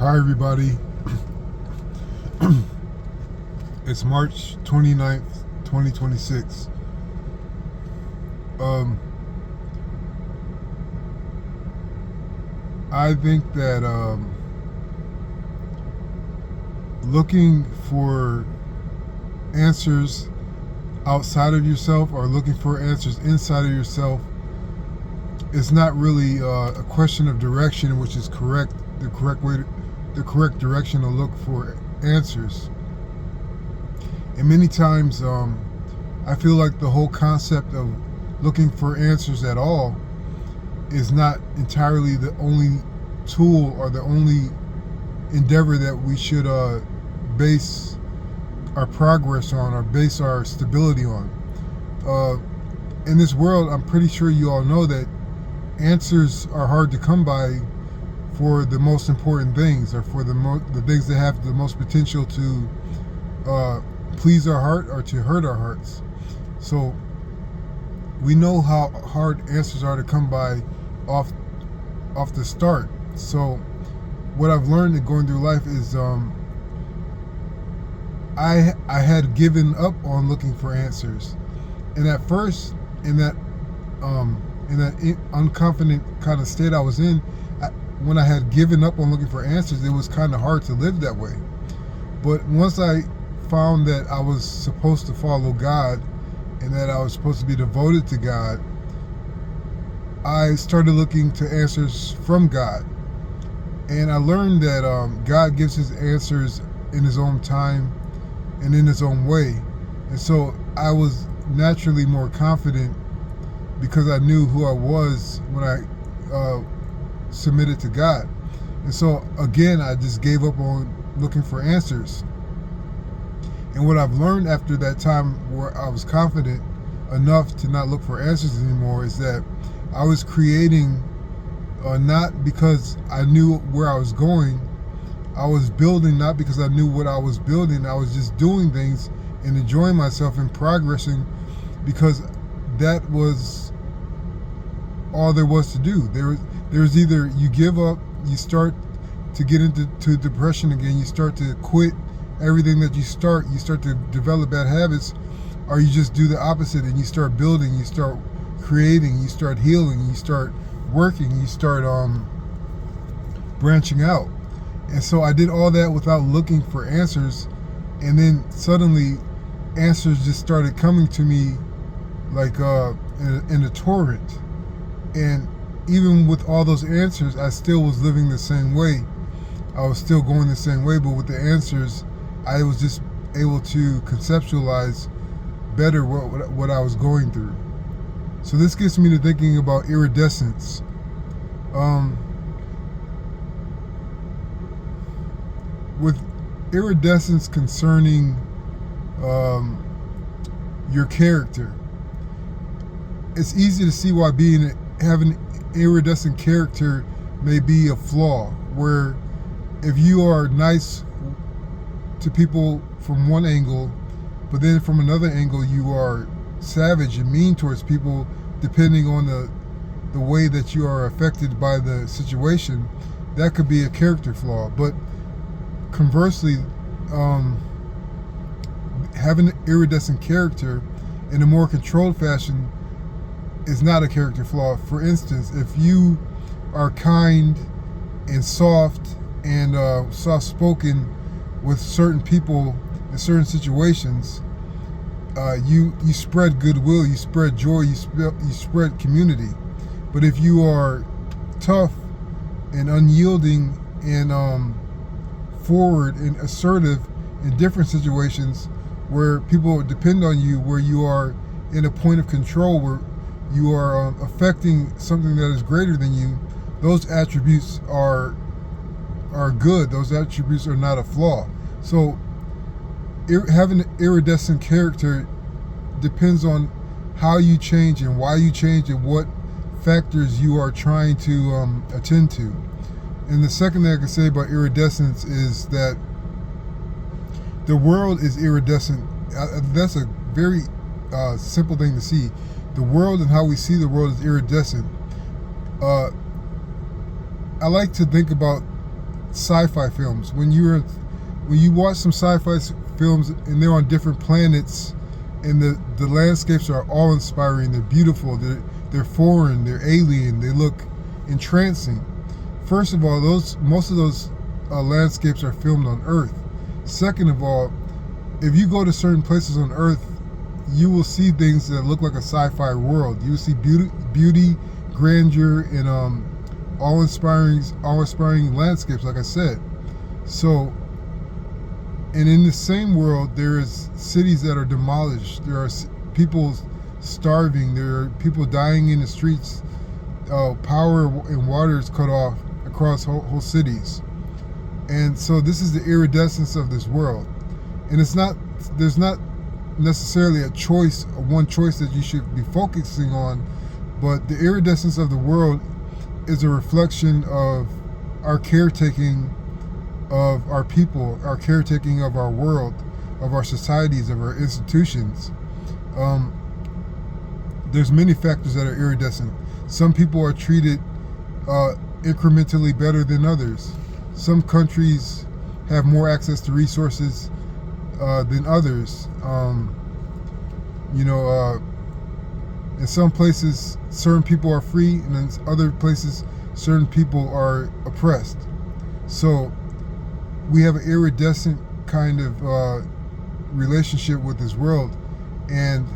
Hi everybody. It's March 29th, 2026. I think that looking for answers outside of yourself or looking for answers inside of yourself is not really a question of direction, which is correct. The correct direction to look for answers. And many times, I feel like the whole concept of looking for answers at all is not entirely the only tool or the only endeavor that we should base our progress on or base our stability on. In this world, I'm pretty sure you all know that answers are hard to come by for the most important things, or for the things that have the most potential to please our heart or to hurt our hearts. So we know how hard answers are to come by off the start. So what I've learned in going through life is I had given up on looking for answers, and at first in that unconfident kind of state I was in, when I had given up on looking for answers, it was kind of hard to live that way. But once I found that I was supposed to follow God and that I was supposed to be devoted to God, I started looking to answers from God. And I learned that God gives his answers in his own time and in his own way. And so I was naturally more confident because I knew who I was when I submitted to God. And so again, I just gave up on looking for answers. And what I've learned after that time where I was confident enough to not look for answers anymore is that I was creating, not because I knew where I was going. I was building not because I knew what I was building. I was just doing things and enjoying myself and progressing because that was all there was to do. There was either you give up, you start to get into depression again, you start to quit everything that you start to develop bad habits, or you just do the opposite and you start building, you start creating, you start healing, you start working, you start branching out. And so I did all that without looking for answers, and then suddenly answers just started coming to me like in a torrent. And even with all those answers, I still was living the same way. I was still going the same way, but with the answers, I was just able to conceptualize better what I was going through. So this gets me to thinking about iridescence. With iridescence concerning your character, it's easy to see why having iridescent character may be a flaw, where if you are nice to people from one angle, but then from another angle you are savage and mean towards people, depending on the way that you are affected by the situation, that could be a character flaw. But conversely, having an iridescent character in a more controlled fashion is not a character flaw. For instance, if you are kind and soft and soft-spoken with certain people in certain situations, you spread goodwill, you spread joy, you spread community. But if you are tough and unyielding and forward and assertive in different situations where people depend on you, where you are in a point of control, where you are affecting something that is greater than you, those attributes are good. Those attributes are not a flaw. So having an iridescent character depends on how you change and why you change and what factors you are trying to attend to. And the second thing I can say about iridescence is that the world is iridescent. That's a very simple thing to see. The world and how we see the world is iridescent. I like to think about sci-fi films. When you watch some sci-fi films and they're on different planets, and the landscapes are awe-inspiring. They're beautiful. They're foreign. They're alien. They look entrancing. First of all, most of those landscapes are filmed on Earth. Second of all, if you go to certain places on Earth, you will see things that look like a sci-fi world. You will see beauty, grandeur, and awe-inspiring landscapes, like I said. So, and in the same world, there is cities that are demolished. There are people starving. There are people dying in the streets. Power and water is cut off across whole cities. And so this is the iridescence of this world. And there's not necessarily one choice that you should be focusing on, but the iridescence of the world is a reflection of our caretaking of our people, our caretaking of our world, of our societies, of our institutions. There's many factors that are iridescent. Some people are treated incrementally better than others. Some countries have more access to resources than others. In some places, certain people are free, and in other places, certain people are oppressed. So we have an iridescent kind of relationship with this world, and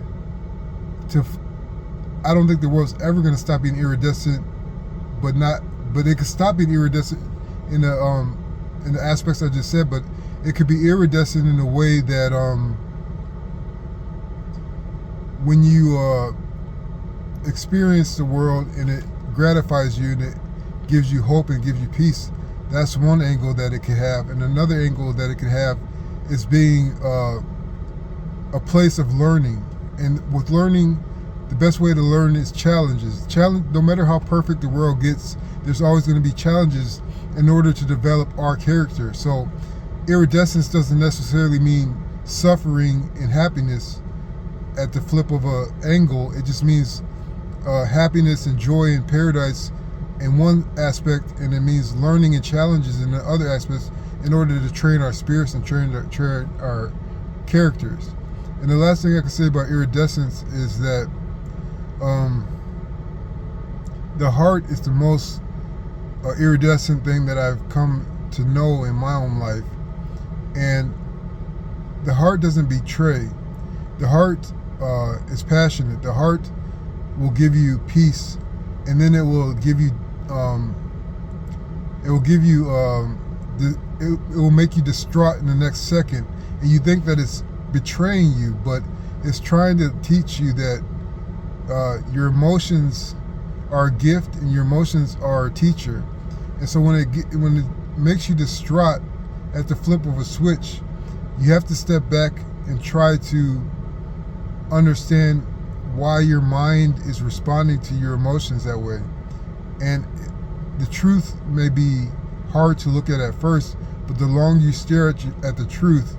I don't think the world's ever going to stop being iridescent, but it could stop being iridescent in the aspects I just said, but it could be iridescent in a way that when you experience the world and it gratifies you and it gives you hope and gives you peace, that's one angle that it could have. And another angle that it could have is being a place of learning. And with learning, the best way to learn is challenges. No matter how perfect the world gets, there's always going to be challenges in order to develop our character. So iridescence doesn't necessarily mean suffering and happiness at the flip of an angle. It just means happiness and joy and paradise in one aspect, and it means learning and challenges in the other aspects in order to train our spirits and train our characters. And the last thing I can say about iridescence is that the heart is the most iridescent thing that I've come to know in my own life. And the heart doesn't betray. The heart is passionate. The heart will give you peace, and then it will give you it will make you distraught in the next second, and you think that it's betraying you, but it's trying to teach you that your emotions are a gift and your emotions are a teacher. And so when it makes you distraught at the flip of a switch, you have to step back and try to understand why your mind is responding to your emotions that way. And the truth may be hard to look at first, but the longer you stare at the truth,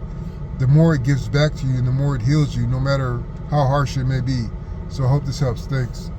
the more it gives back to you and the more it heals you, no matter how harsh it may be. So I hope this helps. Thanks.